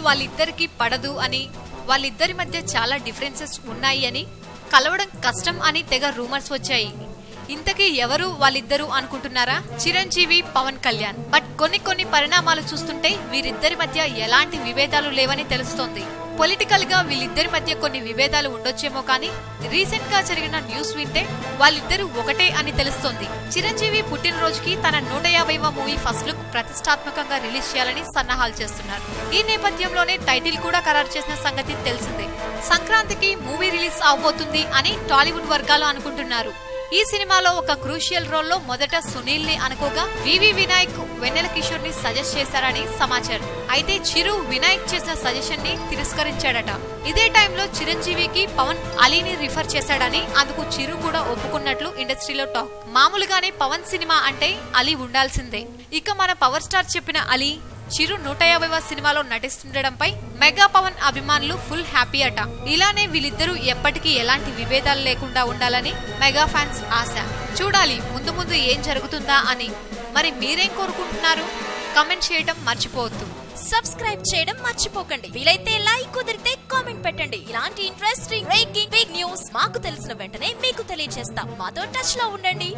వాళ్ళిద్దరికి పడదు అని, వాళ్ళిద్దరి మధ్య చాలా డిఫరెన్సెస్ ఉన్నాయి అని, కలవడం కష్టం అని తెగ రూమర్స్ వచ్చాయి. ఇంతకీ ఎవరు వాళ్ళిద్దరు అనుకుంటున్నారా? చిరంజీవి, పవన్ కళ్యాణ్. బట్ కొన్ని పరిణామాలు చూస్తుంటే వీరిద్దరి మధ్య ఎలాంటి విభేదాలు లేవని తెలుస్తోంది. పొలిటికల్ గా వీళ్ళిద్దరి మధ్య కొన్ని విభేదాలు ఉండొచ్చేమో కానీ రీసెంట్ గా జరిగిన న్యూస్ వింటే వాళ్ళిద్దరూ ఒకటే అని తెలుస్తోంది. చిరంజీవి పుట్టినరోజుకి తన 150వ మూవీ ఫస్ట్ లుక్ ప్రతిష్టాత్మకంగా రిలీజ్ చేయాలని సన్నాహాలు చేస్తున్నారు. ఈ నేపథ్యంలోనే టైటిల్ కూడా ఖరారు చేసిన సంగతి తెలిసిందే. సంక్రాంతికి మూవీ రిలీజ్ అవబోతుంది అని టాలీవుడ్ వర్గాలు అనుకుంటున్నారు. ఈ సినిమాలో ఒక క్రూషియల్ రోల్ లో మొదట సునీల్ ని అనుకోగా వివి వినాయక్ వెన్నెల కిషోర్ ని సజెస్ట్ చేశారని సమాచారం. అయితే చిరు వినాయక్ చేసిన సజెషన్ ని తిరస్కరించాడట. ఇదే టైంలో చిరంజీవికి పవన్ అలీని రిఫర్ చేశాడని, అందుకు చిరు కూడా ఒప్పుకున్నట్లు ఇండస్ట్రీలో టాక్. మామూలుగానే పవన్ సినిమా అంటే అలీ ఉండాల్సిందే. ఇక మన పవర్ స్టార్ చెప్పిన అలీ చిరు 150వ సినిమాలో నటిస్తుండడంపై మెగా పవన్ అభిమానులు ఫుల్ హ్యాపీ అట. ఇలానే వీళ్ళిద్దరూ ఎప్పటికీ ఎలాంటి విభేదాలు లేకుండా ఉండాలని మెగా ఫ్యాన్స్ ఆశ. చూడాలి ముందు ముందు ఏం జరుగుతుందా అని. మరి మీరేం కోరుకుంటున్నారు? కామెంట్ చేయడం మర్చిపోవద్దు. సబ్స్క్రైబ్ చేయడం మర్చిపోకండి. వీలైతే లైక్, కుదిరితే కామెంట్ పెట్టండి. ఇలాంటి ఇంట్రెస్టింగ్ బ్రేకింగ్ బిగ్ న్యూస్ మాకు తెలిసిన వెంటనే మీకు తెలియజేస్తాం. మాతో టచ్ లో ఉండండి.